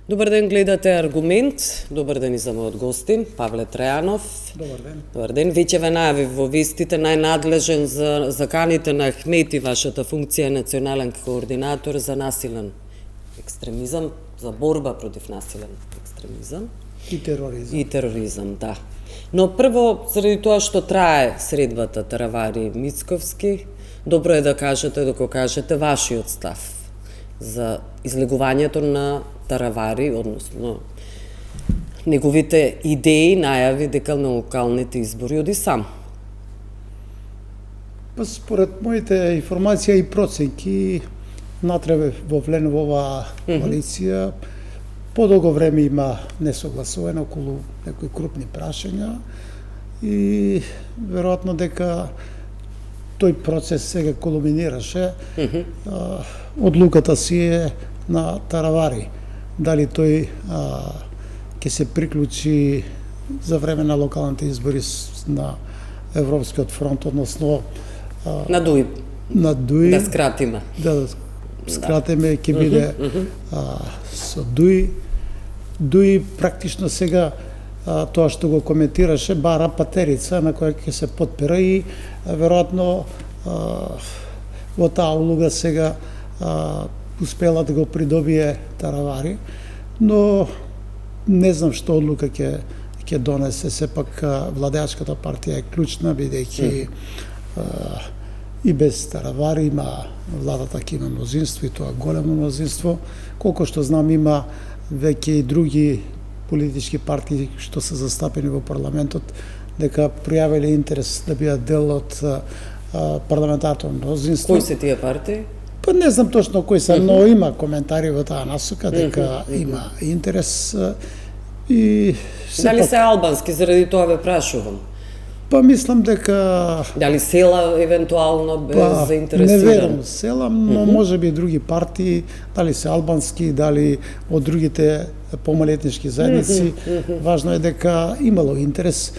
Добар ден, гледате Аргумент. Добар ден и за мојот гостин, Павле Трајанов. Добар ден. Добар ден. Веќе ве најави во вестите најнадлежен за заканите на Ахмети, вашата функција национален координатор за насилен екстремизам, за борба против насилен екстремизам. И тероризам. Да. Но прво, заради тоа што трае средбата Таравари-Мицковски, добро е да кажете, докато кажете вашиот став за излегувањето на Таравари, односно неговите идеи, најави дека на локалните избори оди сам. Па според моите информации и проценки, натре вовлен во оваа коалиција, подолго време има несогласување околу некои крупни прашања и веројатно дека тој процес сега кулминираше. Одлуката си е на Таравари. Дали тој ќе се приклучи за време на локалните избори на Европскиот фронт, односно На Дуи. Да скратиме. Да скратиме, ќе биде со Дуи. Дуи практично сега тоа што го коментираше, бара патерица на која ќе се потпира и веројатно во таа улога сега успела да го придобие Таравари, но не знам што одлука ќе донесе. Сепак владеачката партија е клучна, бидејќи и без Таравари има владата ќе има мнозинство и тоа големо мнозинство. Колко што знам има веќе и други политички партии што се застапени во парламентот дека пројавиле интерес да бидат дел од парламентарното мнозинство. Кои се тие партии? Па не знам точно кои се, но има коментари во таа насока дека има интерес и Дали се албански, заради тоа ве прашувам? Па мислам дека Дали села евентуално бе заинтересиран? Не верам села, но може би други партии, дали се албански, дали од другите помалетнички заедници. Важно е дека имало интерес,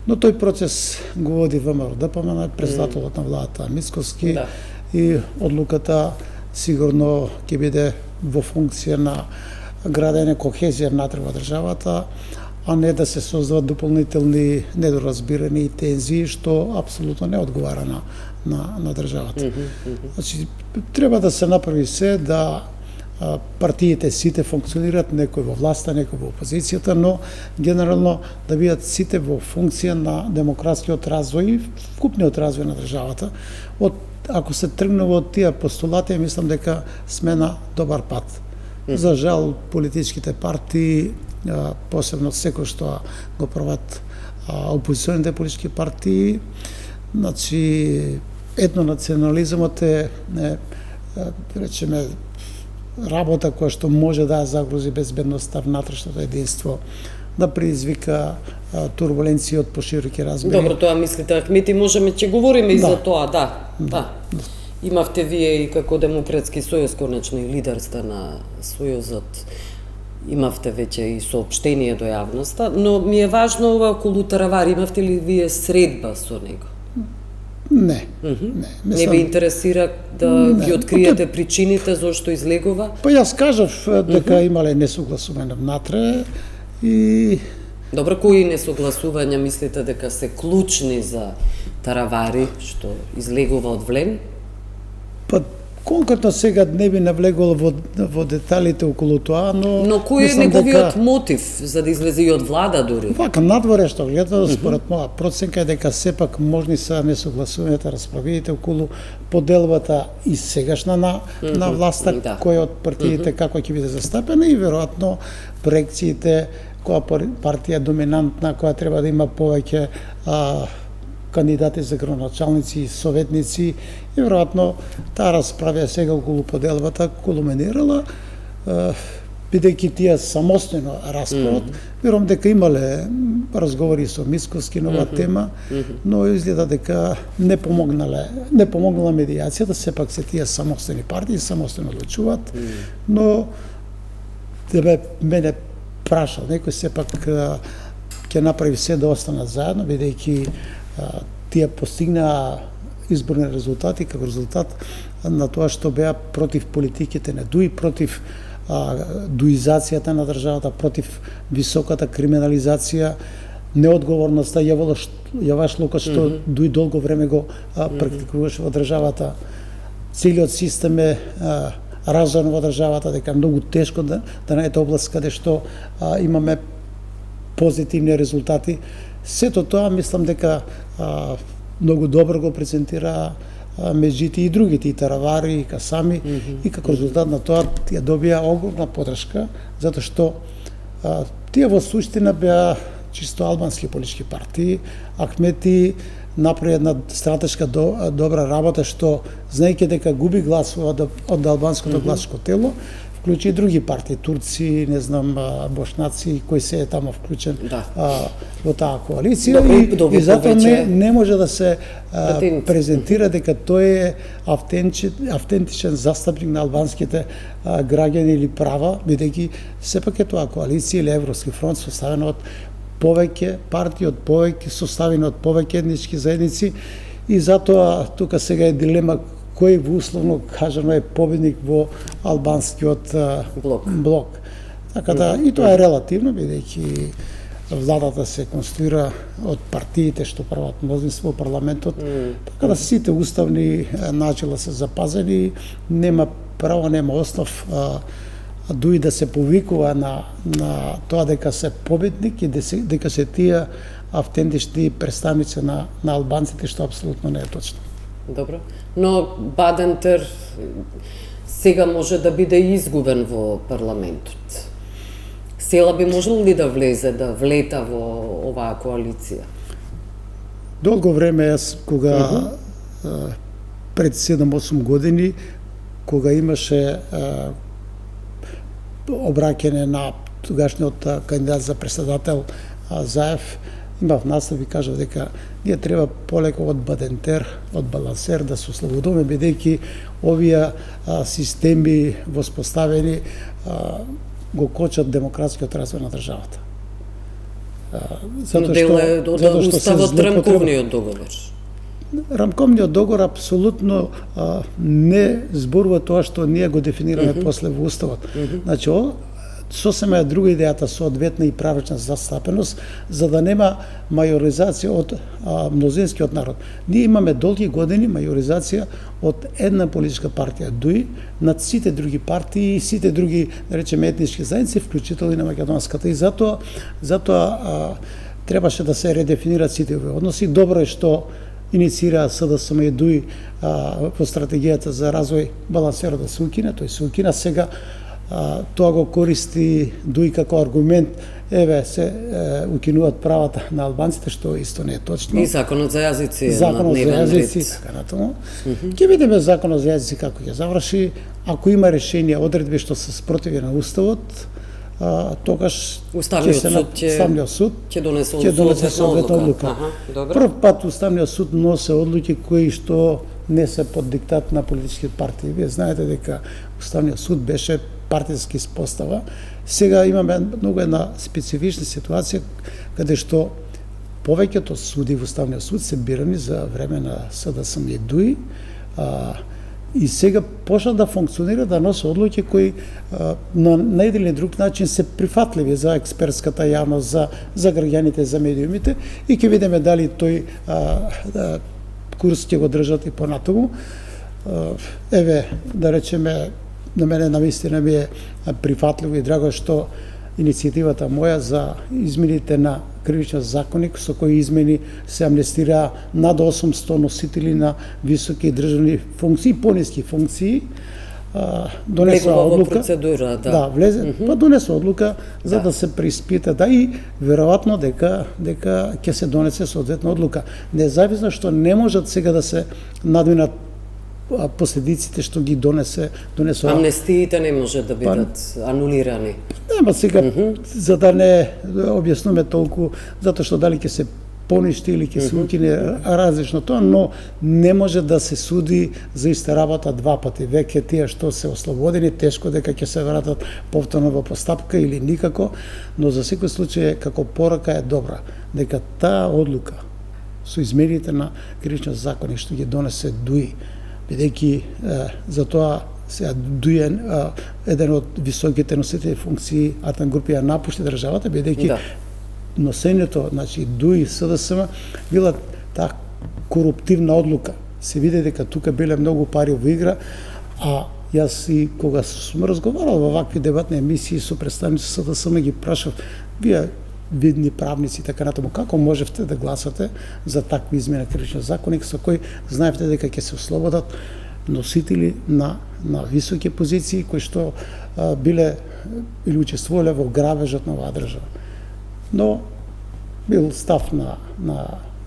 но тој процес го води ВМРО-ДПМН, председателот на владата Мицковски, и одлуката сигурно ќе биде во функција на градење кохезија внатре во државата, а не да се создават дополнителни недоразбирани и тензии, што апсолутно не одговара на државата. Значи, треба да се направи се да партиите сите функционираат, некој во власта, некој во опозицијата, но генерално да бидат сите во функција на демократскиот развој и вкупниот развој на државата. Ако се тргнува од тие постулати, мислам дека сме на добар пат. За жал, политичките партии, посебно секој што го прават опозиционите политички партии, значи етнонационализмот е речеме работа која што може да загрози безбедноста, внатрешното единство, да предизвика турбуленции од пошироки размери. Добро, тоа мислите, Ахмети, можеме ќе говориме и за тоа, да. Имавте вие и како Демократски сојуз, конечно и лидер сте на сојузот, имавте веќе и соопштение до јавноста, но ми е важно ова околу Таравари, имавте ли вие средба со него? Не. Не ви интересира да ги откриете причините зошто излегува? Па јас кажав дека имале несогласување внатре и Добро, кои несогласувања мислите дека се клучни за Таравари што излегува од влен? Па конкретно сега не би навлегувал во деталите околу тоа, но кој е неговиот мотив за да излезе и од влада дури? Вака надворе што гледа, според моја проценка е дека сепак можни се несогласувањата, расправите околу поделбата и сегашна на власта, која од партиите како ќе биде застапена и веројатно проекциите која партија доминантна, која треба да има повеќе кандидати за градоначалници и советници, и веројатно таа расправа сега околу поделбата кулминирала, бидејќи тие самостојно расправат. Верувам дека имале разговори со Мицковски на оваа тема, но изгледа дека не помогнала медијацијата, сепак се тие самостојни партии, самостојно одлучуваат, но мене прашал некој, сепак ќе направи се да останат заедно, бидејќи тие постигнаа изборни резултати како резултат на тоа што беа против политиките на ДУИ, против дуизацијата на државата, против високата криминализација, неодговорноста, јавашлукот што ДУИ долго време го практикуваше во државата. Целиот систем е разорен во државата, дека многу тешко да најдете област каде што имаме позитивни резултати. Сето тоа мислам дека многу добро го презентира Меджити и другите, и Таравари, и Касами, и како резултат на тоа тие добија огромна поддршка, затоа што тие во суштина беа чисто албански политички партии. Ахмети направи една стратешка добра работа, што знаејќи дека губи гласува од албанското гласачко тело, вклучи и други партии, турци, не знам, бошнаци, кој се е тамо вклучен во таа коалиција. И затоа не може да се презентира дека тој е автентичен застапник на албанските граѓани или права, бидејќи сепак е тоа коалиција или Европски фронт составена од повеќе партии, од повеќе составени од повеќе етнички заедници, и затоа тука сега е дилема кој во условно кажано е победник во албанскиот блок. Така да и тоа е релативно, бидејќи владата се конституира од партиите што прават мнозинство во парламентот, така да сите уставни начела се запазени, нема право, нема основ дуи да се повикува на тоа дека се победник и дека се тие автентични представници на албанците, што апсолутно не е точно. Добро, но Бадентер сега може да биде изгубен во парламентот. Села би можел ли да влезе, да влета во оваа коалиција? Долго време јас, кога пред 7-8 години, кога имаше обраќање на тогашниот кандидат за председател Заев, имав настав и кажав дека ние треба полеко од Бадентер, од Балансер да се ослободиме, бидејќи овие системи воспоставени го кочат демократскиот развој на државата. Но дел е од уставот рамковниот договор. Рамковниот договор апсолутно не зборува тоа што ние го дефинираме после во уставот. Значи, сосема е друга идејата соодветна и правична застапеност, за да нема мајоризација од мнозинскиот народ. Ние имаме долги години мајоризација од една политичка партија ДУИ над сите други партии и сите други, да речеме, етнички заедници, вклучително и на македонската. И затоа требаше да се редефинираат сите овие односи. Добро е што инициираа СДСМ и ДУИ во стратегијата за развој балансерот да се укине, тој се укина сега. Тоа го користи ДУИ како аргумент, еве се укинуваат правата на албанците, што исто не е точно. И законот за јазици е на дневен ред. Така натаму. Ќе видиме законот за јазици како ќе заврши. Ако има решение, одредби што се спротиви на уставот, тогаш Уставниот суд ќе донесе соодветна одлука. Прв пат Уставниот суд носи одлуки кои што не се под диктат на политички партии. Вие знаете дека Уставниот суд беше партиски испостава. Сега имаме многу една специфична ситуација каде што повеќето суди во Уставниот суд се бирани за време на СДСМ и ДУИ, и сега почна да функционира, да носи одлуки кои на еден или друг начин се прифатливи за експертската јавност, за граѓаните, за медиумите, и ќе видиме дали тој курс ќе го држат и понатаму. Еве, да речеме, на мене навистина ми е прифатливо и драго што иницијативата моја за измените на кривичен законник, со кои измени се амнестира над 800 носители на високи државни функции, пониски функции, донесува одлука. Процедура, да, влезе, па донесува одлука за да се преиспита, и веројатно дека ќе се донесе соодветна одлука. Независно што не можат сега да се надминат последиците што ги донесува. Амнестиите не може да бидат анулирани. Нема сега, за да не објаснуваме толку, затоа што дали ќе се поништи или ќе се укине различно тоа, но не може да се суди за иста работа два пати. Веќе тие што се ослободени, тешко дека ќе се вратат повторно во постапка или никако, но за секој случај како порака е добра, дека таа одлука со измените на Кривичниот законник што ги донесе ДУИ, бидејќи за тоа сега ДУИ еден од високите носители функции Артан Групи ја напушти државата, бидејќи носењето, значи ДУИ, СДСМ, била таа коруптивна одлука. Се види дека тука биле многу пари во игра, а јас и кога сум разговарал во вакви дебатни емисии со представници СДСМ ги прашав, вие видни правници и така натаму, како можевте да гласате за такви измени на Кривичниот законник со кој знаевте дека ќе се ослободат носители на високи позиции кои што биле или учествувале во грабежот на оваа држава. Но бил став на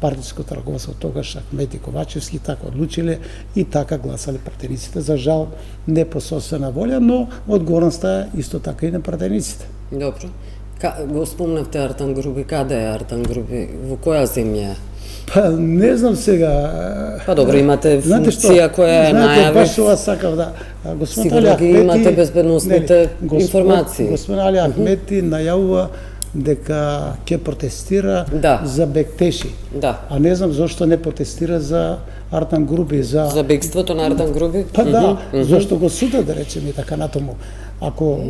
партиското раководство тогаш Ахмети Ковачевски, така одлучиле и така гласале пратениците. За жал не по собствена волја, но одговорноста е исто така и на пратениците. Добро. Го спомнавте Артан Груби, каде е Артан Груби? Во која земја? Па не знам сега. Па добро, имате функција која е најавив. Баш ова сакав да. Господин Сигурно ги имате безбедносните информации. Господин Али Ахмети најавува дека ќе протестира за Бектеши. Да. А не знам зошто не протестира за Артан Груби, за бегството на Артан Груби? Па да, зошто го суде, да речеме така натаму. Ако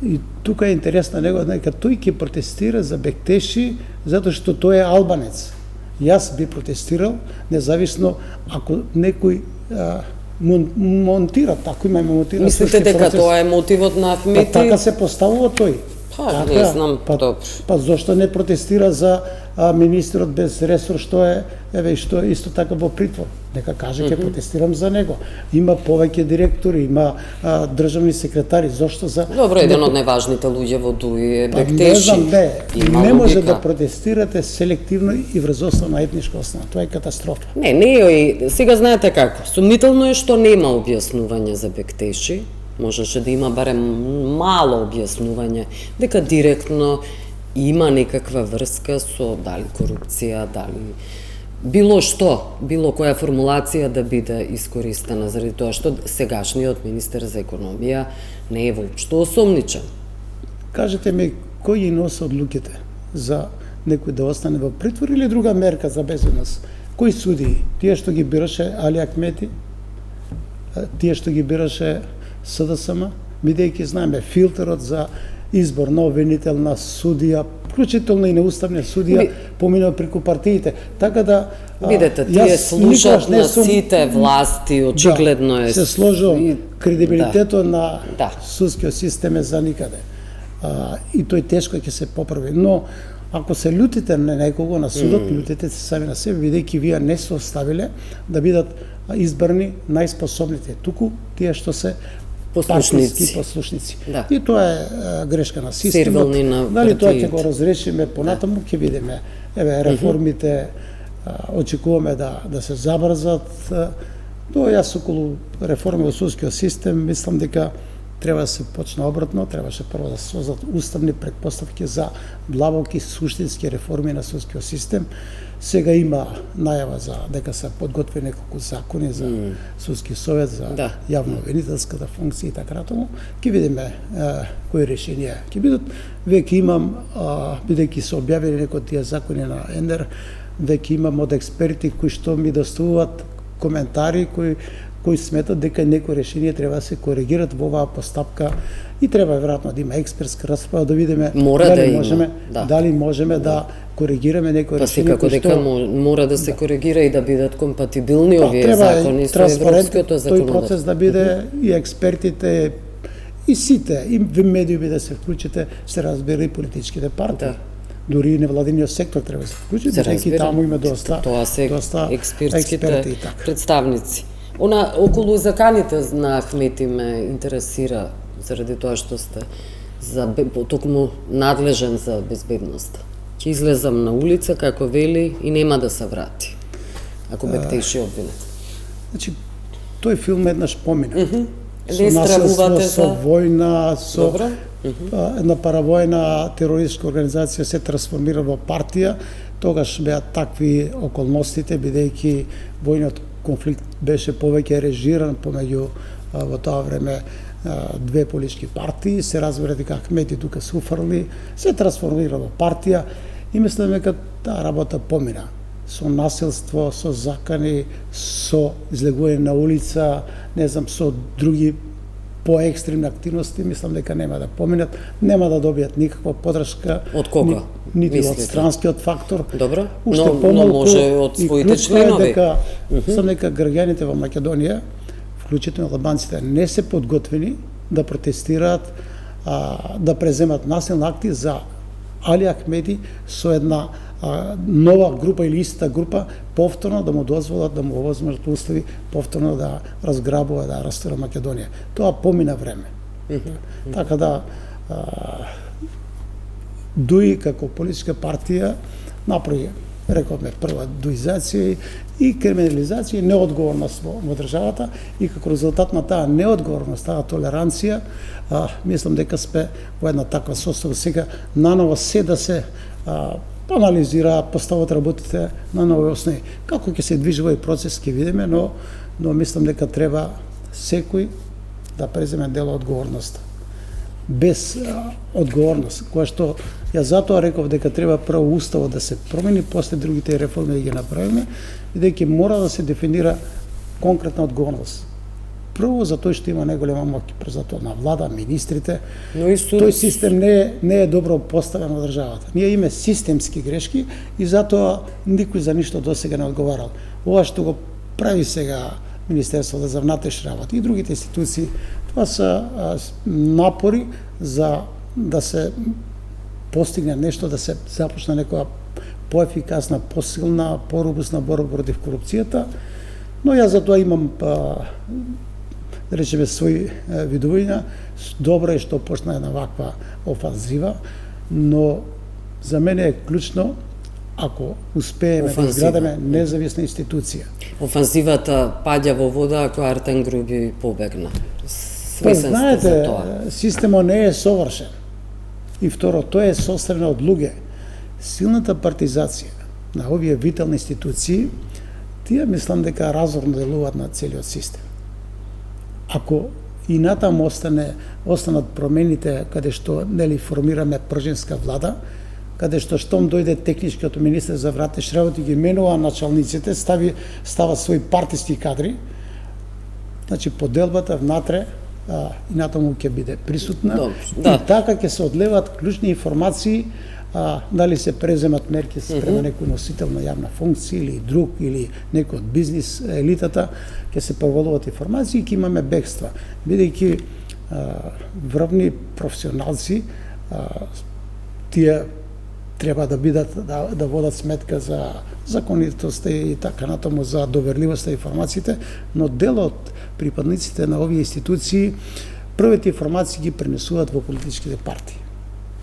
и тука е интересна него, дека тој ќе протестира за Бектеши затоа што тој е албанец. Јас би протестирал, независно ако некој монтира, тако има монтира. Мислите дека тоа е мотивот на Ахмети? Па така се поставува тој. Па, не знам, добро. Па зошто не протестира за министерот без ресор што е, што исто така во притвор? Нека каже ќе протестирам за него. Има повеќе директори, има државни секретари, зошто за... Добро, еден од најважните луѓе во ДУИ е Бектеши. Не знам, не може да протестирате селективно и врз основа на етничка основа. Тоа е катастрофа. Не е, сега знаете како, сумнително е што нема објаснување за Бектеши, можеше да има барем мало објаснување, дека директно има некаква врска со дали корупција, дали било што, било која формулација да биде искористена, заради тоа што сегашниот министер за економија не е воопшто осомничен. Кажете ми, кој ги носи одлуките за некој да остане во притвор или друга мерка за безбедност? Кој суди? Тие што ги бираше Али Ахмети? Тие што ги бираше СДСМ? Бидејќи знаеме филтерот за избор на обвинител, на судија, вклучително и на уставниот судија, поминува преку партиите. Така да видете, тие служат на сите власти, очигледно е. Се сложил кредибилитетот на судскиот систем е за никаде. И тој тешко ќе се поправи. Но ако се лутите на некого на судот, лутите се сами на себе, бидејќи вие не се оставиле да бидат избрани најспособните. Туку тие што се послушници. Да. И тоа е грешка на системот. Дали тоа ќе го разрешиме понатаму, ќе видиме. Еве реформите очекуваме да се забрзат. Тоа јас околу реформи во судскиот систем мислам дека треба да се почне обратно, требаше прво да се создадат уставни предпоставки за длабоки суштински реформи на судскиот систем. Сега има најава за дека се подготви неколку закони за судски совет, за јавно-обвинителската функција и така натаму. Ќе видиме кои решенија ќе бидат. Веќе имам, бидејќи се објавени некои тие закони на ЕНДЕР, веќе имам од експерти кои што ми доставуваат коментари кои сметат дека некои решенија треба да се коригират во оваа постапка и треба веројатно да има експертска расправа да видиме дали можеме да коригираме некои решенија. Па секако дека мора да се коригира и да бидат компатибилни овие закони со европското законодавство. Тој процес да биде и експертите и сите, и медиуми да се вклучите, се разбира и политичките партии. Дури и невладиниот сектор треба да се вклучи, бидејќи таму има доста експертските представници. Околу заканите на Ахмети ме интересира, заради тоа што сте токму надлежен за безбедноста. Ќе излезам на улица, како вели, и нема да се врати, ако Бектеши обвинет. Значи, тој филм еднаш помина. Не стравувате за... Со војна, со една паравојна терористичка организација се трансформира во партија, Тогаш беа такви околностите, бидејќи војниот конфликт беше повеќе режиран помеѓу во тоа време две политички партии, се разбира дека Ахмети тука се уфрли, се трансформира во партија и мислам дека таа работа помина со насилство, со закани, со излегување на улица, не знам, со други поекстремни активности, мислам дека нема да поминат, нема да добијат никаква подршка. Од кога? Нити од странскиот фактор. Добро, Уште но може од своите членови. Мислам дека граѓаните во Македонија, вклучително албанците, не се подготвени да протестираат, да преземат насилни акти за Али Ахмеди со една нова група или истата група повторно да му дозволат, да му овозможат устави повторно да разграбува, да растура Македонија. Тоа помина време. Така да ДУИ како политичка партија направи, рековме, прва дуизација и криминализација и неодговорност во државата и како резултат на таа неодговорност, таа толеранција, мислам дека сме во една таква состава сега наново се да се анализира, постават работите на нови основи. Како ќе се движи овој процес ќе видиме, но мислам дека треба секој да преземе дел одговорност. Без одговорност, која што ја затоа реков дека треба прво уставот да се промени, после другите реформи да ги направиме, бидејќи мора да се дефинира конкретна одговорност. Прво за тој што има најголема моќ, затоа на влада, министрите. Но и тој систем не е добро поставен во државата. Ние имаме системски грешки и затоа никој за ништо досега не одговарал. Ова што го прави сега Министерството за внатрешни работи и другите институции, тоа се напори за да се постигне нешто, да се започне некоја поефикасна, посилна, поробусна борба против корупцијата, но јас за тоа имам да речеме своји видувања. Добро е што почна една ваква офанзива, но за мене е клучно ако успееме да изградиме независна институција. Офанзивата паѓа во вода ако Артем Груби побегна. Свесен сте за тоа. Системот не е совршен. И второ, тоа е составено од луѓе. Силната партизација на овие витални институции, тие мислам дека разорно делуваат на целиот систем. Ако и натаму останат промените каде што нели формираме пржинска влада, каде што штом дојде техничкиот министер за внатрешни работи ги менува началниците, става своји партиски кадри, значи поделбата внатре и натаму ќе биде присутна. Да. И така ќе се одлеват клучни информации, дали се преземат мерки спрема некој носител на јавна функција или друг, или некој од бизнис елитата, ќе се провалуваат информации и ќе имаме бегства. Бидејќи врвни професионалци, тие треба да бидат, да водат сметка за законитоста и така натаму, за доверливост на информациите, но дел од припадниците на овие институции првите информации ги пренесуваат во политичките партии.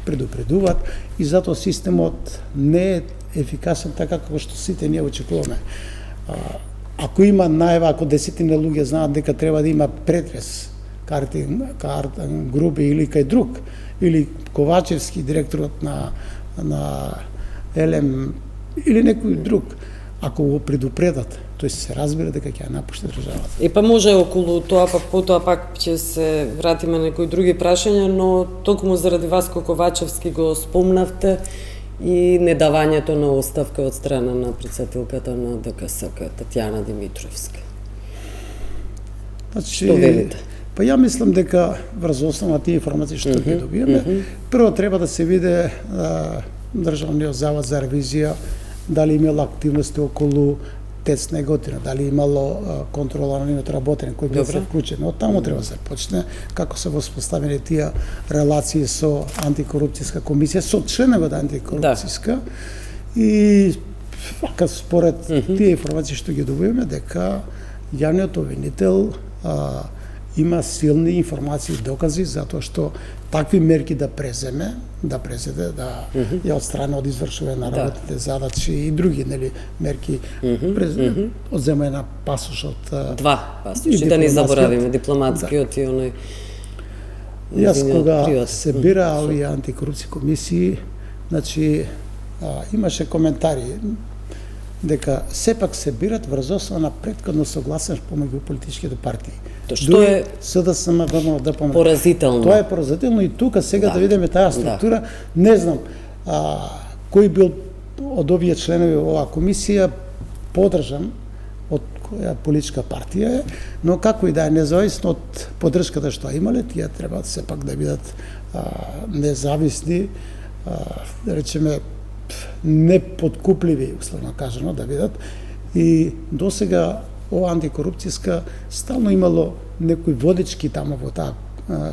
Предупредуваат и затоа системот не е ефикасен така како што сите ние очекуваме. Ако има најава, ако десетина луѓе знаат дека треба да има претрес, Артем Груби или кај друг, или Ковачевски, директорот на ЕЛЕМ, или некој друг, ако го предупредат, тој се разбира дека ќе ја напушти државата. И па може околу тоа, па потоа пак ќе се вратиме на некои други прашања, но токму заради Васко Ковачевски го спомнавте и недавањето на оставка од страна на председателката на ДКСК, Татјана Димитровска. Значи, што велите? Па ја мислам дека врз основа на тие информации што ги добиваме, прво треба да се види Државниот завод за ревизија дали имало активности околу ТЕЦ Неготина, дали имало контрола на нивното работење, кој бил се вклучен. Од таму треба да се почне како се воспоставени тие релации со антикорупцијска комисија, со членове од антикорупцијска и вака според тие информации што ги добиваме дека јавниот обвинител има силни информации и докази затоа што такви мерки да презеде, ја отстрани од извршување на работните задачи и други мерки, одземање на пасош од два пасоши, да не заборавиме дипломатскиот и оној. Јас кога се бира овие антикорупција комисии, значи имаше коментари дека сепак се бират врз основа на претходно согласен помеѓу политичките партии. Што е СДСМ, ВМРО, ДПМН. поразително. Тоа е поразително и тука сега да видиме таа структура, не знам кој бил од овие членови оваа комисија подржан од која политичка партија е, но како и да е, независно од поддршката што имале, тие треба сепак да бидат независни, да речеме неподкупливи, условно кажано, да бидат. И досега ова антикорупцијска стално имало некои водички таму во таа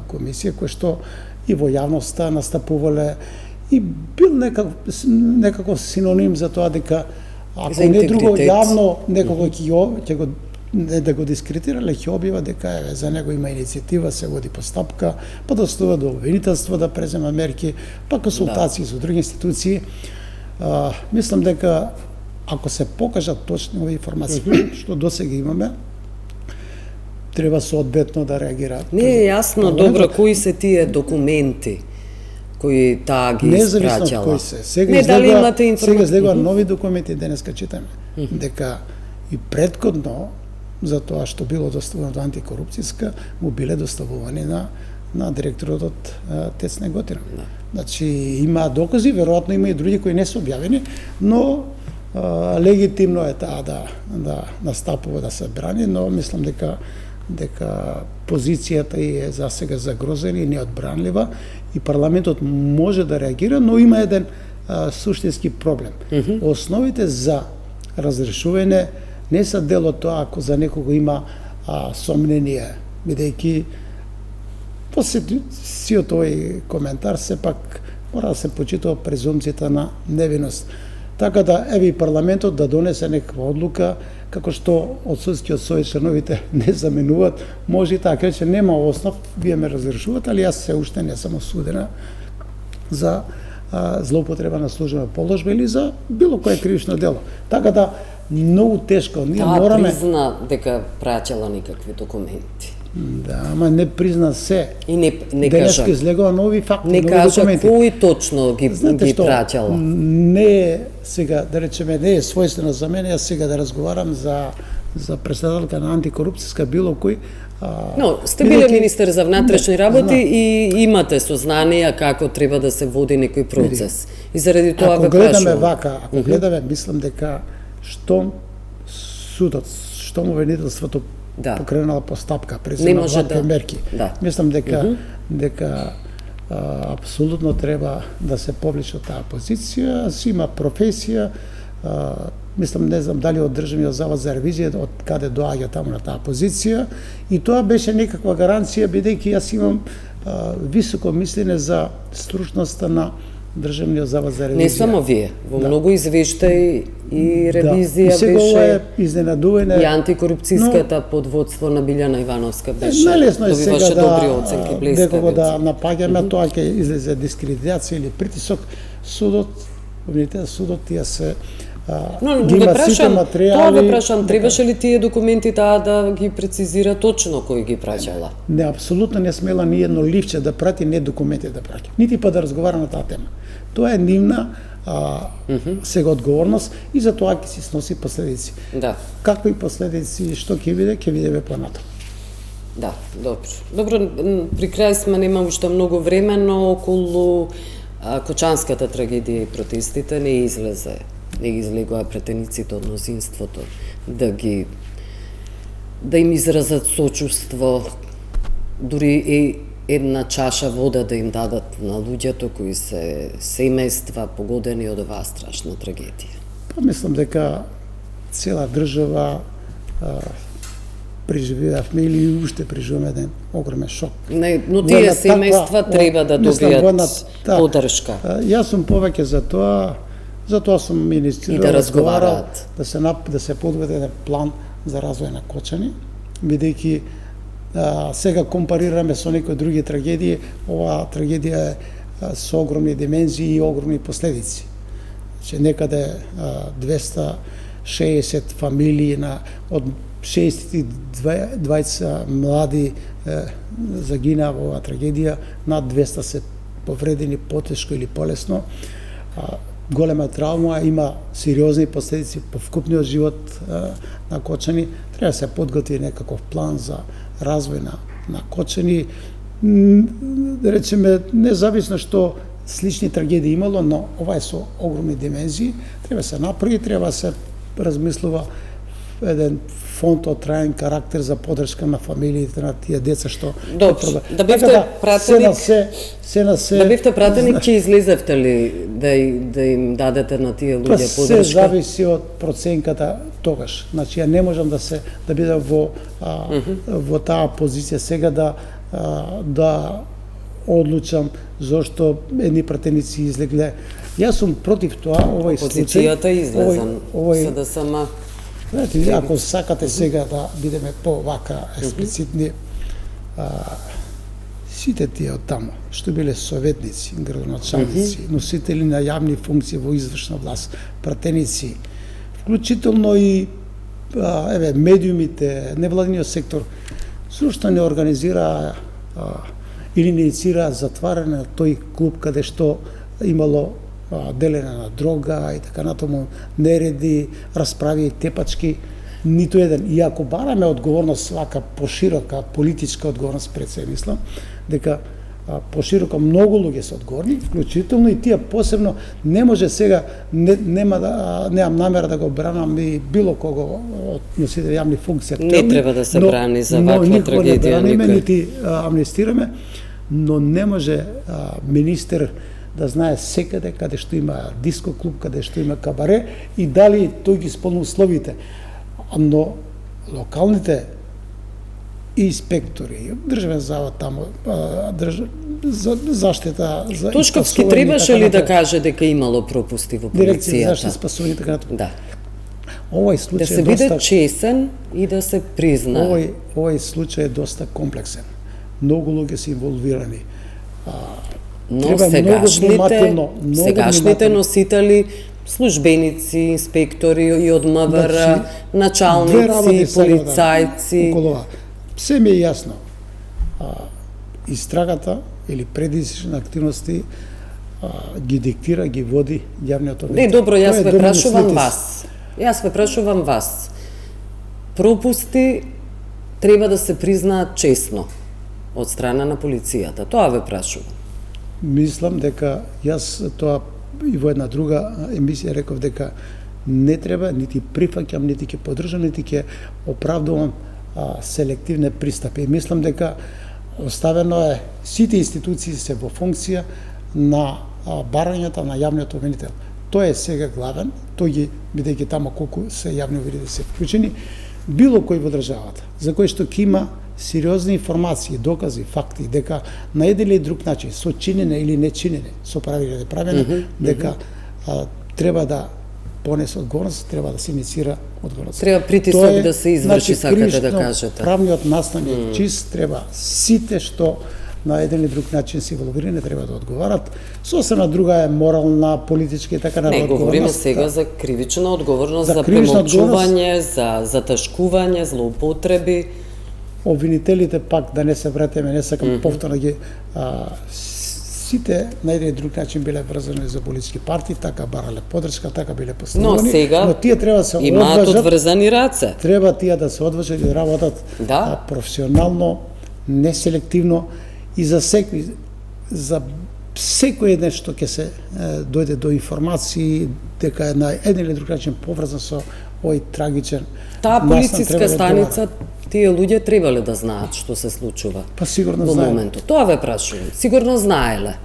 комисија кои што и во јавноста настапувале и бил некако синоним за тоа дека ако не друго јавно некого ќе го не да го дискредитирале, ќе објава дека за него има иницијатива, се води постапка, па да стува до обвинителство да презема мерки, па консултации со други институции. Мислам дека ако се покажат точни овие информации што досега имаме, треба соодветно да реагираат. Не е јасно добро кои се тие документи кои таа ги независно испраќала. од кои се. Сега Не, дали имате информација? Сега излегува нови документи, денеска читаме, дека и претходно за тоа што било доставено до антикорупцијска, му биле доставувани на директорот од ТЕЦ Неготина. Значи, има докази, веројатно има и други кои не се објавени, но легитимно е таа да настапува, да се брани, но мислам дека позицијата е за сега загрозена и неодбранлива и парламентот може да реагира, но има еден суштински проблем. Основите за разрешување не се дел од тоа ако за некого има сомнение, бидејќи после сиот овој коментар сепак мора да се почитува презумцијата на невиност. Така да еве и парламентот да донесе некаква одлука, како што од судскиот совет членовите не заменуваат, може и така рече нема основ, вие ме разрешувате, али јас се уште не сум осудена за злоупотреба на службена положба или за било кое кривично дело. Така да многу тешко, ние мораме... Таа призна дека праќала некакви документи. Да, ама не призна се. И не Денеска кажа. излегува нови факти, Не нови кажа документи. кои точно ги што, праќала. Не е сега, да речеме, не е својствено за мене, јас сега да разговарам за председателка на антикорупцијска било кој. Но, сте биле министер за внатрешни работи и имате сознанија како треба да се води некој процес. И заради тоа ако ве гледаме прашувам. вака, ако гледаме, мислам дека штом судот, штом обвинителството покренала постапка, презема вакви мерки. Мислам дека апсолутно треба да се повлече од таа позиција, си има професија, мислам, не знам дали од Државниот завод за ревизија, од каде доаѓа таму на таа позиција, и тоа беше некаква гаранција, бидејќи јас имам високо мислење за стручноста на Државниот завод за ревизија. Не само вие, во многу извештаи и ревизија сега ова е беше изненадување. и антикорупцијската под водство на Билјана Ивановска беше. Нелесно е сега добри оценки, блескави некого да оценки. напаѓаме, тоа ќе излезе дискредитација или притисок. Судот, судот тие се Но ги ве има сите прашам, материјали. тоа ве прашам, требаше ли тие документи таа да ги прецизира точно кој ги праќала? Не, апсолутно не смела ни едно ливче да прати, не документи да праќа. Нити па да разговара на таа тема. Тоа е нивна сега одговорност и за тоа ќе си сноси последици. Да. Какви последици, што ќе видиме понатаму. Да, добро. Добро, при крај сме, нема уште многу време, но околу Кочанската трагедија и протестите не излегува претениците од мнозинството да им изразат сочувство, дури и една чаша вода да им дадат на луѓето кои се семејства погодени од оваа страшна трагедија. Па мислам дека цела држава преживеавме или уште преживуваме еден огромен шок. Но тие семејства треба да добијат поддршка. Јас сум повеќе за тоа сум министрирал, и да разговараат, да се подведе еден план за развој на Кочани, бидејќи сега компарираме со некои други трагедии, оваа трагедија е со огромни димензии и огромни последици. Значи, некаде 260 фамилии од 62 млади загинаа во оваа трагедија, над 200 се повредени потешко или полесно. голема травма, има сериозни последици по вкупниот живот на Кочани. Треба да се подготви некаков план за развој на Кочани. Да речеме, независно што слични трагедии имало, но ова е со огромни димензии. Треба се направи, треба се размислува еден фонд од траен карактер за поддршка на фамилиите на тие деца што Добро, да бевте пратеник, да бевте пратеник, ќе излезевте ли да им дадете на тие луѓе поддршка? Се зависи од проценката тогаш. Значи, ја не можам да бидам во таа позиција сега да одлучам зошто едни пратеници излегле. Јас сум против тоа, овој случај. Позицијата излезен, СДСМ. Знаете, ако сакате сега да бидеме по-вака експлицитни, сите тие од таму, што биле советници, градоначалници, носители на јавни функции во извршна власт, пратеници, вклучително и медиумите, невладиниот сектор, зошто не организира или не инициира затварање на тој клуб каде што имало делене на дрога и така натаму, нереди, расправи и тепачки, ниту еден. И ако бараме одговорност вака поширока, политичка одговорност пред се, мислам, дека пошироко многу луѓе се одговорни, вклучително и тие посебно, не може сега, немам намера да го бранам и било кого од носители јавни функции. Не треба да се брани за ваква трагедија никој. Нити амнестираме, но не може министер да знае секаде каде што има диско клуб, каде што има кабаре и дали тој ги исполнува условите. Но локалните инспектори, државен завод таму, заштита за Тошковски требаше ли да каже дека имало пропусти во полицијата? Дирекција за заштита спасување така натаму. Да. Овој случај да се биде чесен и да се признае. Овој случај е доста комплексен. Многу луѓе се инволвирани. Но сегашните носители, службеници, инспектори и од МВР, началници, полицајци. Се ми е јасно. Истрагата или предизвични активности ги диктира, ги води јавниот обвинител. Не, добро, јас ве прашувам вас. Пропусти треба да се признаат честно од страна на полицијата. Тоа ве прашувам. Мислам дека јас тоа и во една друга емисија реков дека не треба, нити прифаќам, нити ќе поддржам, нити ќе оправдувам селективни пристапи. Мислам дека оставено е, сите институции се во функција на барањата на јавниот обвинител. Тој е сега главен, тој ги, бидејќи тамо колку се јавни обвинители се вклучени, било кој во државата, за кој што ќе има сериозни информации, докази, факти, дека на еден или друг начин, со чинене или нечинене, со правиле или неправене, дека треба да понесе одговорност, треба да се инициира одговорност. Треба притисок да се изврши, сакате да кажете. Правниот настан е чист, треба сите што на еден или друг начин се инволвирани треба да одговарат. Сосема друга е морална, политичка и така натаму. Не, говориме сега за кривична одговорност, за премолчување, за затешкување, злоупотреби. Обвинителите пак, да не се вратиме, не сакам повторно ги сите на еден и друг начин биле врзани за политички партии, така барале поддршка, така биле поставени. Но сега тие треба да се имаат одврзани раце. Треба тие да се одвржат и да работат професионално, неселективно и за секој ден што ќе се дојде до информации дека е на еден или друг начин поврзан со овој трагичен. Таа полициска станица, тие луѓе требале да знаат што се случува. Па сигурно во моментот. Тоа ве прашувам. Сигурно знаеле.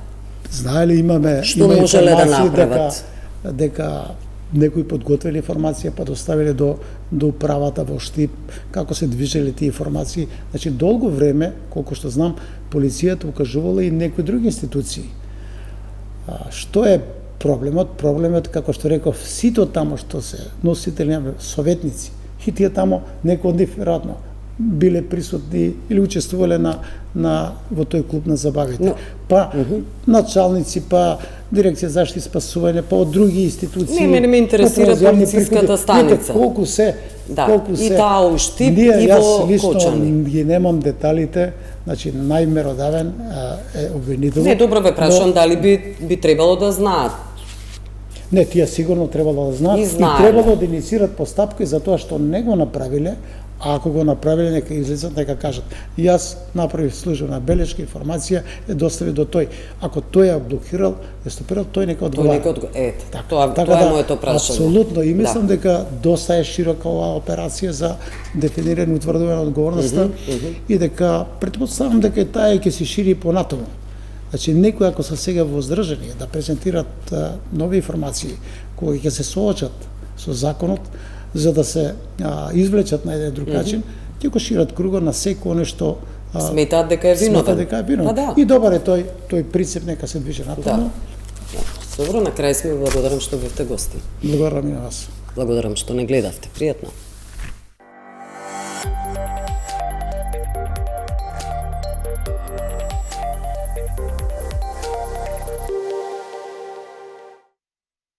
Знаеле, имаме што можеле да направат. Дека некои подготвили информација па доставиле до управата во Штип, како се движеле тие информации. Значи долго време, колку што знам, полицијата укажувала и некои други институции. Што е проблемот? Проблемот, како што реков, сите тамо што се носители советници, и тие тамо некои од нив веројатно биле присутни или учествувале во тој клуб на забавите. Па началници, па дирекција заштита и спасување, па од други институции. Не ме интересира полициската станица. Колку се и таа у Штип и во Кочани. Јас ги немам деталите, значи најмеродавен е обвинител. Не, добро ве прашувам дали би требало да знаат. Не, тие сигурно требало да знаат И и знаеле. требало да инициират постапки за тоа што не го направиле, а ако го направиле нека излезат нека кажат. Јас направив службена белешка, информација е достави до тој. Ако тој ја блокирал, ја стопирал, тој нека Тој одговара. нека ете, Така тоа е моето прашање. Апсолутно, и мислам дека доста е широка оваа операција за дефинирање и утврдување на одговорноста и дека претпоставам дека таа ќе се шири понатаму. Значи, некои ако се сега воздржани да презентират нови информации кои ќе се соочат со законот, за да се извлечат на еден друг начин, ќе го шират кругот на секој нешто Сметаат дека е виновен. смета дека е виновен. Да. И добар е тој принцип нека се движи натаму. Добро, на крај сме благодарам што бевте гости. Благодарам и на вас. Благодарам што не гледавте. Пријатно.